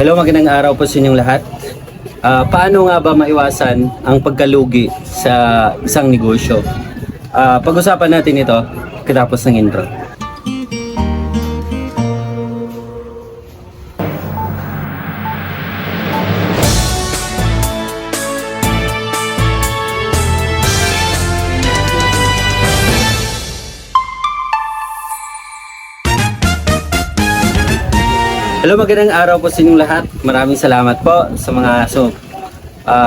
Hello, magandang araw po sa inyong lahat. Paano nga ba maiwasan ang pagkalugi sa isang negosyo? Pag-usapan natin ito katapos ng intro. Hello, magandang araw po sa inyong lahat. Maraming salamat po sa mga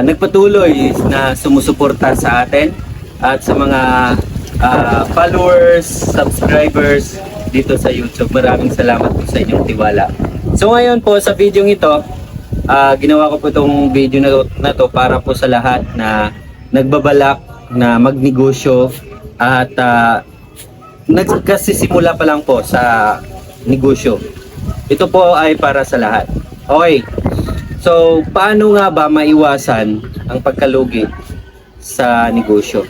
nagpatuloy na sumusuporta sa atin at sa mga followers, subscribers dito sa YouTube. Maraming salamat po sa inyong tiwala. So ngayon po sa video ito, ginawa ko po itong video na to para po sa lahat na nagbabalak na magnegosyo at nagkasisimula pa lang po sa negosyo. Ito po ay para sa lahat. Okay. So, paano nga ba maiwasan ang pagkalugi sa negosyo?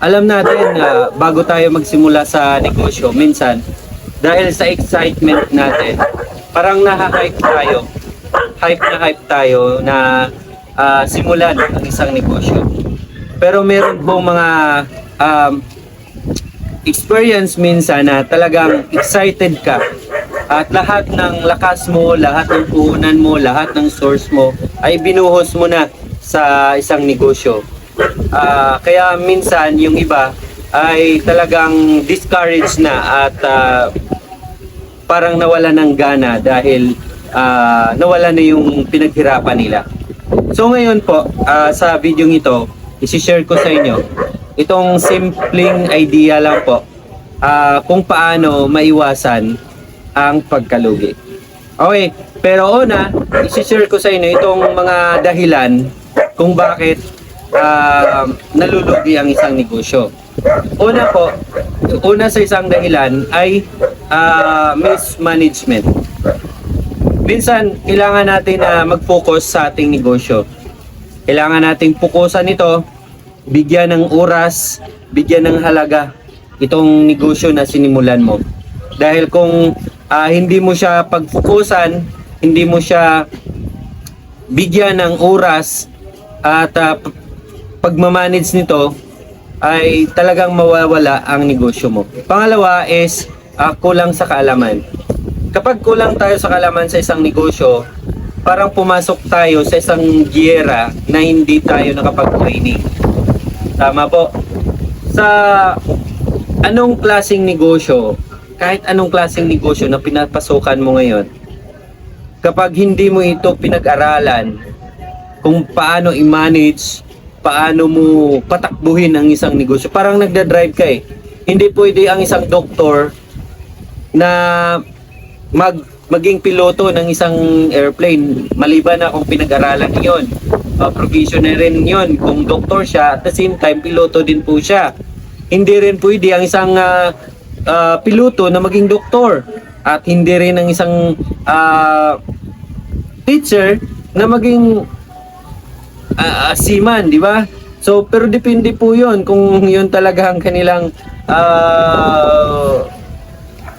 Alam natin na bago tayo magsimula sa negosyo, minsan, dahil sa excitement natin, parang naha-hype tayo. Hype tayo na simulan ang isang negosyo. Pero meron pong mga experience minsan na talagang excited ka. At lahat ng lakas mo, lahat ng puhunan mo, lahat ng source mo ay binuhos mo na sa isang negosyo. Kaya minsan yung iba ay talagang discouraged na at parang nawala ng gana dahil nawala na yung pinaghirapan nila. So ngayon po, sa video ito, isi-share ko sa inyo itong simpleng idea lang po kung paano maiwasan ang pagkalugi. Okay, pero una, isi-share ko sa inyo itong mga dahilan kung bakit nalulugi ang isang negosyo. Una sa isang dahilan ay mismanagement. Minsan, kailangan natin na mag-focus sa ating negosyo. Kailangan nating pukusan ito, bigyan ng oras, bigyan ng halaga itong negosyo na sinimulan mo. Dahil kung hindi mo siya pagfokusan, hindi mo siya bigyan ng oras at pagmamanage nito, ay talagang mawawala ang negosyo mo. Pangalawa is kulang sa kaalaman. Kapag kulang tayo sa kaalaman sa isang negosyo, parang pumasok tayo sa isang giyera na hindi tayo nakapag-training. Tama po. Sa anong klaseng negosyo, kahit anong klaseng negosyo na pinapasokan mo ngayon, kapag hindi mo ito pinag-aralan kung paano i-manage, paano mo patakbuhin ang isang negosyo, parang nagda-drive ka eh. Hindi pwede ang isang doktor na maging piloto ng isang airplane maliban na kung pinag-aralan niyon. Professional rin yun kung doktor siya, at the same time piloto din po siya. Hindi rin pwede ang isang piloto na maging doktor, at hindi rin ang isang teacher na maging seaman, di ba? So, pero depende po yun kung yun talaga ang kanilang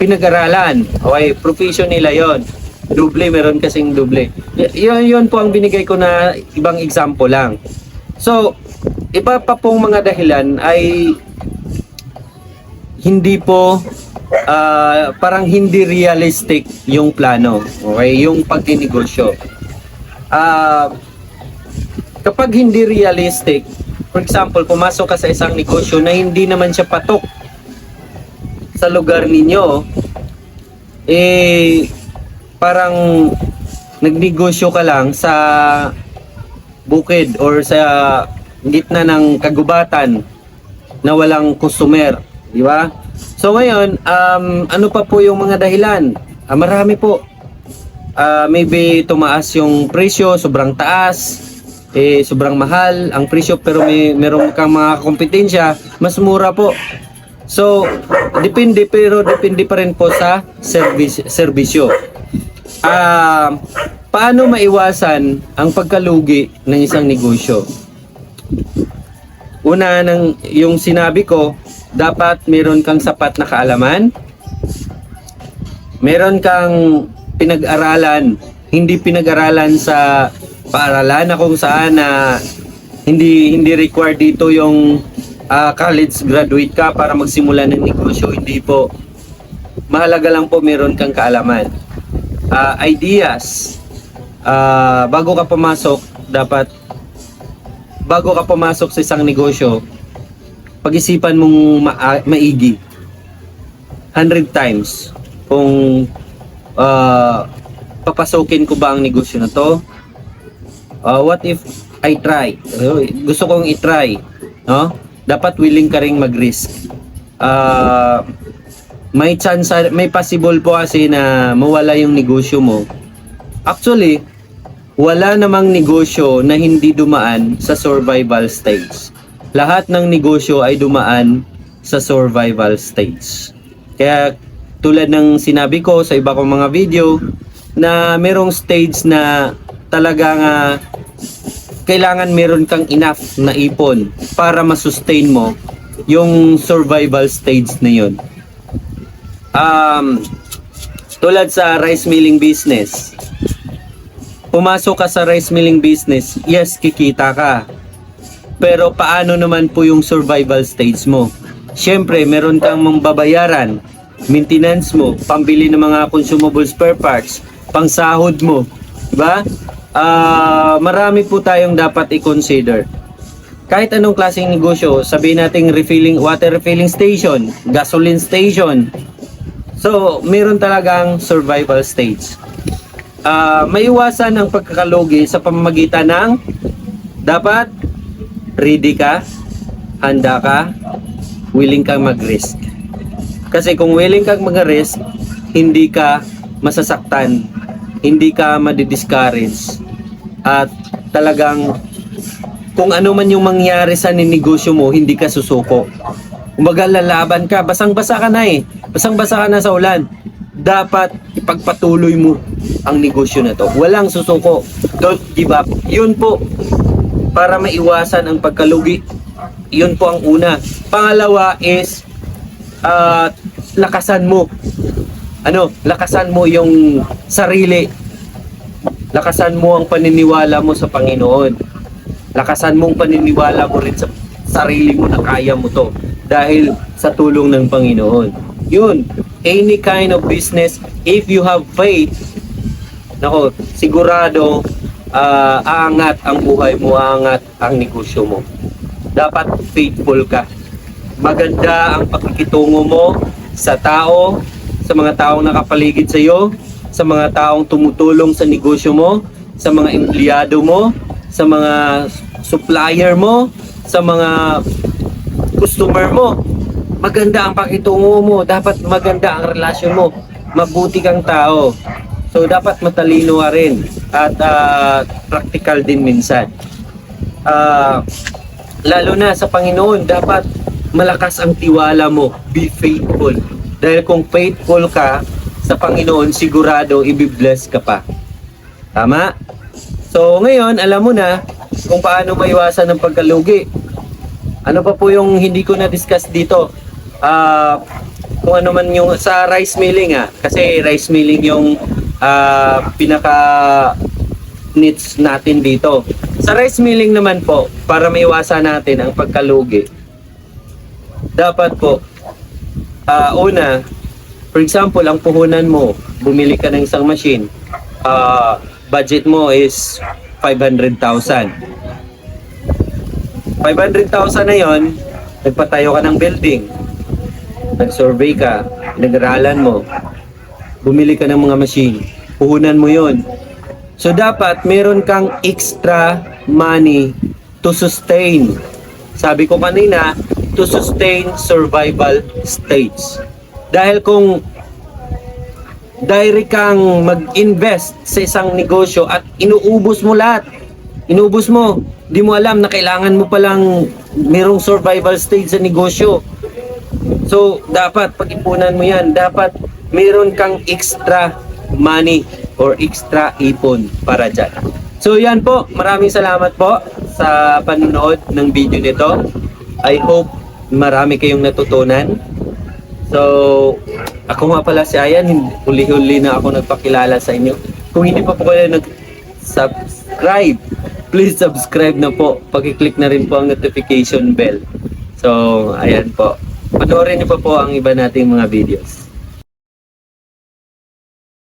pinag-aralan. Okay, profession nila yon. Double, meron kasing double. Yun po ang binigay ko na ibang example lang. So, iba pa pong mga dahilan ay hindi po parang hindi realistic yung plano, okay, yung pagninegosyo. Kapag hindi realistic, for example, pumasok ka sa isang negosyo na hindi naman siya patok sa lugar ninyo, parang nagnegosyo ka lang sa bukid or sa gitna ng kagubatan na walang customer. Di ba? So ngayon, ano pa po yung mga dahilan? Marami po. Maybe tumaas yung presyo, sobrang taas, sobrang mahal ang presyo, pero meron kang mga kompetensya, mas mura po. So, depende pa rin po sa serbisyo. Paano maiwasan ang pagkalugi ng isang negosyo? Una, yung sinabi ko, dapat meron kang sapat na kaalaman, meron kang pinag-aralan hindi pinag-aralan sa paaralan na kung saan na hindi required dito yung college graduate ka para magsimula ng negosyo. Hindi po. Mahalaga lang po meron kang kaalaman. Ideas. Bago ka pumasok sa isang negosyo, pag-isipan mong maigi 100 times kung papasukin ko ba ang negosyo na to. What if I try? Gusto kong i-try, no? Dapat willing ka ring mag-risk. May chance, may possible po kasi na mawala yung negosyo mo. Actually, wala namang negosyo na hindi dumaan sa survival stage. Lahat ng negosyo ay dumaan sa survival stage. Kaya tulad ng sinabi ko sa iba kong mga video na merong stage na talagang kailangan meron kang enough na ipon para masustain mo yung survival stage na yun. Tulad sa rice milling business. Pumasok ka sa rice milling business, yes, kikita ka. Pero paano naman po yung survival stage mo? Siyempre, meron kang babayaran, maintenance mo, pambili ng mga consumable spare parts, pangsahod mo, diba? Marami po tayong dapat i-consider. Kahit anong klaseng negosyo, sabihin nating water refilling station, gasoline station. So, meron talagang survival stage. Maiwasan ang pagkakalugi sa pamamagitan ng dapat ready ka, handa ka, willing kang mag-risk. Kasi kung willing kang mag-risk, hindi ka masasaktan, hindi ka madi-discourage, at talagang kung ano man yung mangyari sa ninegosyo mo, hindi ka susuko. Kumbaga lalaban ka, basang-basa ka na basang-basa ka na sa ulan. Dapat ipagpatuloy mo ang negosyo na to. Walang susuko. Don't give up. Yun po, para maiwasan ang pagkalugi. Yun po ang una. Pangalawa is lakasan mo. Lakasan mo yung sarili. Lakasan mo ang paniniwala mo sa Panginoon. Lakasan mo ang paniniwala mo rin sa sarili mo na kaya mo to dahil sa tulong ng Panginoon. Yun, any kind of business, if you have faith, sigurado aangat ang buhay mo, aangat ang negosyo mo. Dapat faithful ka. Maganda ang pakikitungo mo sa tao, sa mga taong nakapaligid sa iyo, sa mga taong tumutulong sa negosyo mo, sa mga empleyado mo, sa mga supplier mo, sa mga customer mo. Maganda ang pakitungo mo, dapat maganda ang relasyon mo, mabuti kang tao. So dapat matalino ka rin at practical din minsan. Lalo na sa Panginoon, dapat malakas ang tiwala mo, be faithful. Dahil kung faithful ka sa Panginoon, sigurado i-bless ka pa. Tama? So ngayon, alam mo na kung paano maiwasan ng pagkalugi. Ano pa po yung hindi ko na-discuss dito? Kung ano man yung sa rice milling kasi rice milling yung pinaka needs natin dito. Sa rice milling naman po, para maiwasan natin ang pagkalugi, dapat po una, for example, ang puhunan mo, bumili ka ng isang machine, budget mo is 500,000. 500,000 na yon, nagpatayo ka ng building, nag-survey ka, nag-aralan mo, bumili ka ng mga machine, puhunan mo yon. So dapat meron kang extra money to sustain. Sabi ko kanina, to sustain survival stage. Dahil kung direct kang mag-invest sa isang negosyo at inuubos mo lahat, inubos mo, di mo alam na kailangan mo palang merong survival stage sa negosyo. So, dapat pag-ipunan mo yan, dapat meron kang extra money or extra ipon para dyan. So, yan po. Maraming salamat po sa panonood ng video nito. I hope marami kayong natutunan. So, ako nga pala si Ayan, huli-huli na ako nagpakilala sa inyo. Kung hindi pa po kayo nag-subscribe, please subscribe na po. Pag-click na rin po ang notification bell. So, ayan po. Panoorin niyo pa po ang iba nating mga videos.